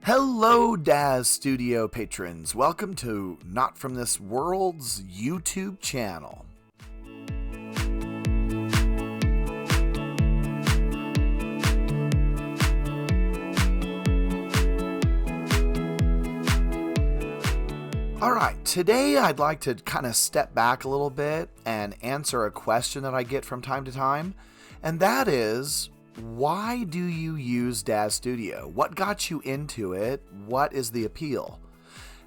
Hello, Daz Studio patrons. Welcome to Not From This World's YouTube channel. Alright, today I'd like to kind of step back a little bit and answer a question that I get from time to time, and that is, why do you use Daz Studio? What got you into it? What is the appeal?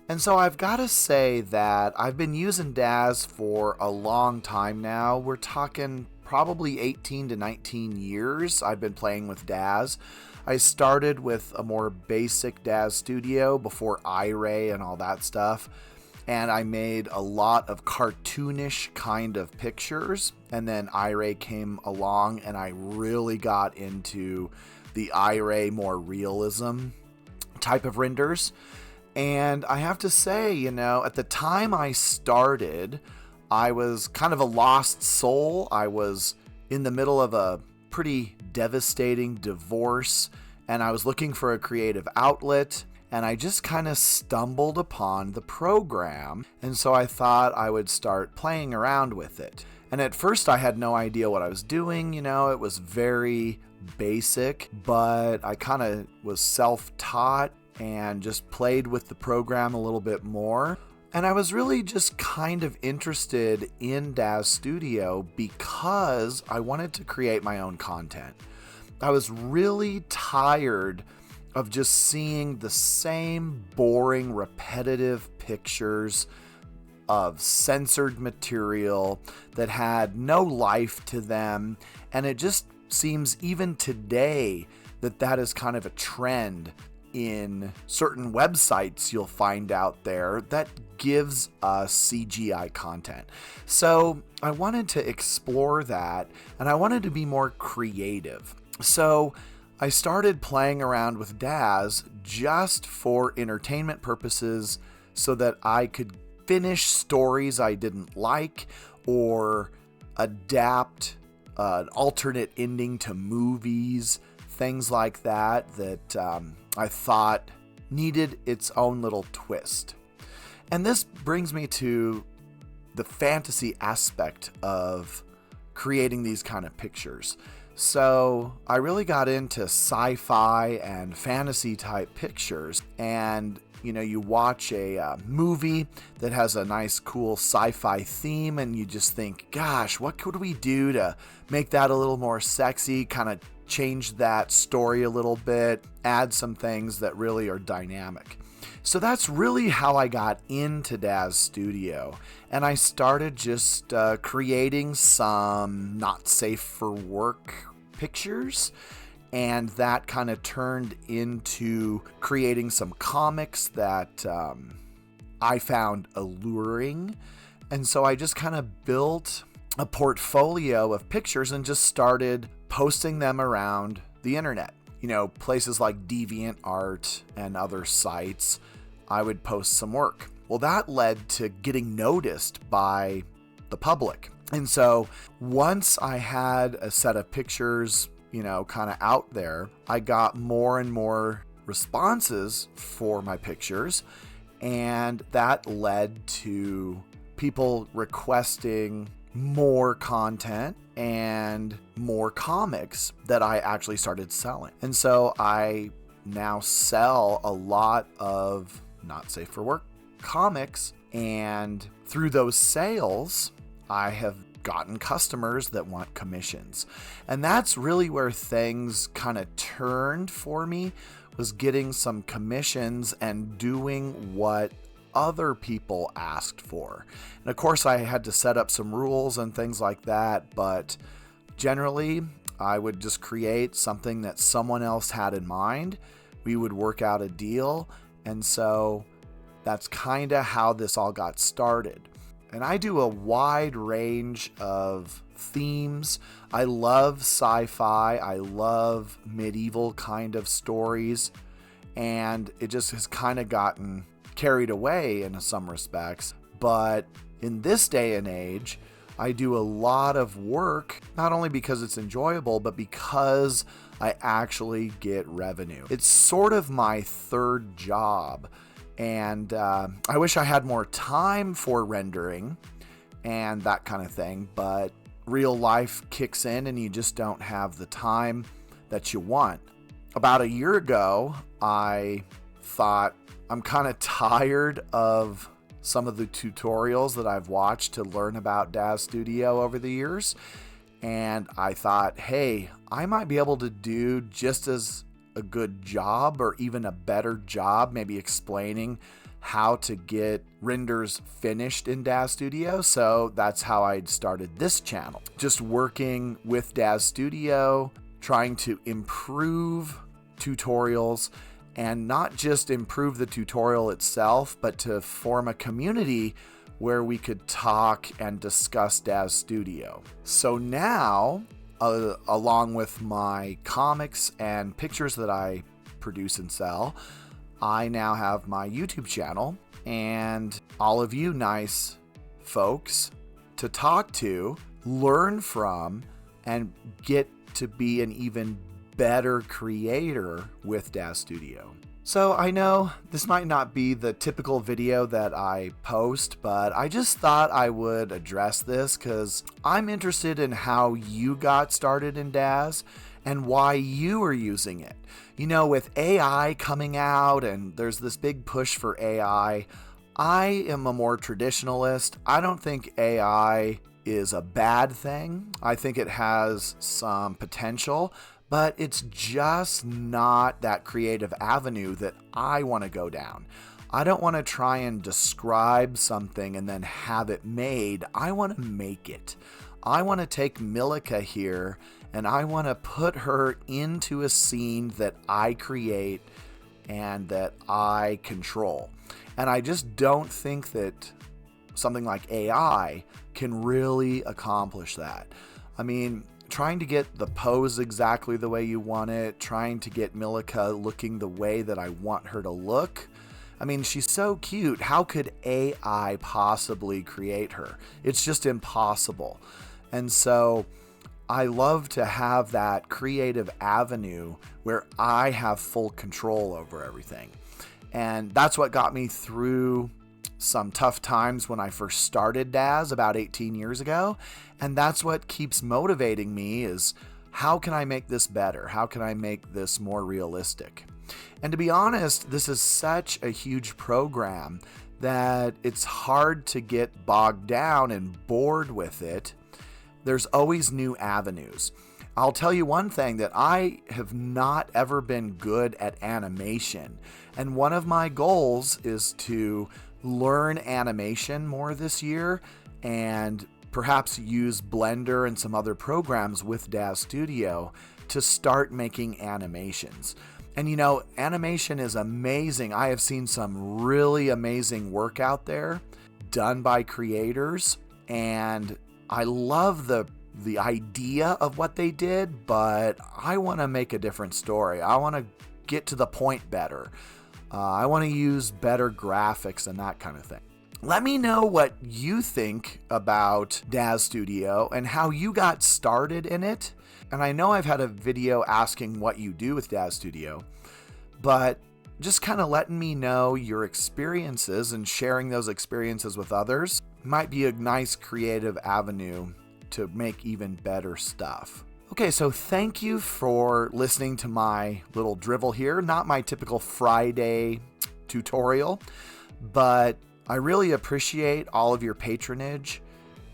And so I've got to say that I've been using Daz for a long time now. We're talking probably 18 to 19 years I've been playing with Daz. I started with a more basic Daz Studio before iRay and all that stuff. And I made a lot of cartoonish kind of pictures, and then iRay came along and I really got into the iRay more realism type of renders. And I have to say, at the time I started, I was kind of a lost soul. I was in the middle of a pretty devastating divorce, and I was looking for a creative outlet. And I just kind of stumbled upon the program, and so I thought I would start playing around with it. And at first I had no idea what I was doing, it was very basic, but I kind of was self-taught and just played with the program a little bit more. And I was really just kind of interested in Daz Studio because I wanted to create my own content. I was really tired of just seeing the same boring, repetitive pictures of censored material that had no life to them. And it just seems even today that is kind of a trend in certain websites you'll find out there that gives us CGI content. So I wanted to explore that, and I wanted to be more creative. So I started playing around with Daz just for entertainment purposes so that I could finish stories I didn't like or adapt an alternate ending to movies, things like that I thought needed its own little twist. And this brings me to the fantasy aspect of creating these kind of pictures. So I really got into sci-fi and fantasy type pictures, and you watch a movie that has a nice cool sci-fi theme and you just think, gosh, what could we do to make that a little more sexy, kind of change that story a little bit, add some things that really are dynamic. So that's really how I got into Daz Studio, and I started just creating some not safe for work pictures, and that kind of turned into creating some comics that I found alluring. And so I just kind of built a portfolio of pictures and just started posting them around the internet. Places like DeviantArt and other sites, I would post some work. Well, that led to getting noticed by the public. And so once I had a set of pictures, kind of out there, I got more and more responses for my pictures. And that led to people requesting more content and more comics that I actually started selling. And so I now sell a lot of not safe for work comics, and through those sales I have gotten customers that want commissions. And that's really where things kind of turned for me, was getting some commissions and doing what other people asked for. And of course I had to set up some rules and things like that, but generally I would just create something that someone else had in mind. We would work out a deal, and so that's kind of how this all got started. And I do a wide range of themes. I love sci-fi, I love medieval kind of stories, and it just has kind of gotten carried away in some respects. But in this day and age, I do a lot of work, not only because it's enjoyable, but because I actually get revenue. It's sort of my third job, and I wish I had more time for rendering and that kind of thing, but real life kicks in and you just don't have the time that you want. About a year ago, I thought, I'm kind of tired of some of the tutorials that I've watched to learn about Daz Studio over the years. And I thought, hey, I might be able to do just as a good job or even a better job, maybe explaining how to get renders finished in Daz Studio. So that's how I started this channel. Just working with Daz Studio, trying to improve tutorials, and not just improve the tutorial itself, but to form a community where we could talk and discuss Daz Studio. So now, along with my comics and pictures that I produce and sell, I now have my YouTube channel and all of you nice folks to talk to, learn from, and get to be an even better creator with Daz Studio. So I know this might not be the typical video that I post, but I just thought I would address this because I'm interested in how you got started in Daz and why you are using it. You know, with AI coming out and there's this big push for AI, I am a more traditionalist. I don't think AI is a bad thing. I think it has some potential, but it's just not that creative avenue that I want to go down. I don't want to try and describe something and then have it made. I want to make it. I want to take Milica here and I want to put her into a scene that I create and that I control. And I just don't think that something like AI can really accomplish that. I mean, trying to get the pose exactly the way you want it, trying to get Milica looking the way that I want her to look. I mean, she's so cute. How could AI possibly create her? It's just impossible. And so I love to have that creative avenue where I have full control over everything. And that's what got me through some tough times when I first started Daz about 18 years ago. And that's what keeps motivating me is how can I make this better? How can I make this more realistic? And to be honest, this is such a huge program that it's hard to get bogged down and bored with it. There's always new avenues. I'll tell you one thing, that I have not ever been good at animation. And one of my goals is to learn animation more this year and perhaps use Blender and some other programs with Daz Studio to start making animations. And you know, animation is amazing. I have seen some really amazing work out there done by creators, and I love the idea of what they did, but I want to make a different story. I want to get to the point better. I want to use better graphics and that kind of thing. Let me know what you think about Daz Studio and how you got started in it. And I know I've had a video asking what you do with Daz Studio, but just kind of letting me know your experiences and sharing those experiences with others might be a nice creative avenue to make even better stuff. Okay, so thank you for listening to my little drivel here. Not my typical Friday tutorial, but I really appreciate all of your patronage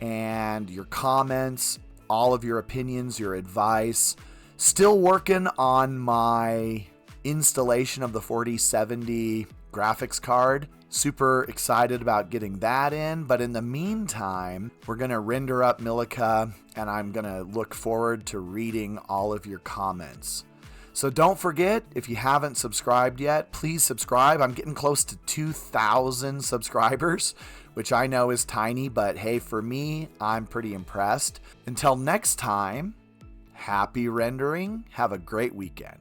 and your comments, all of your opinions, your advice. Still working on my installation of the 4070 graphics card. Super excited about getting that in, but in the meantime, we're going to render up Milica, and I'm going to look forward to reading all of your comments. So don't forget, if you haven't subscribed yet, please subscribe. I'm getting close to 2,000 subscribers, which I know is tiny, but hey, for me, I'm pretty impressed. Until next time, happy rendering. Have a great weekend.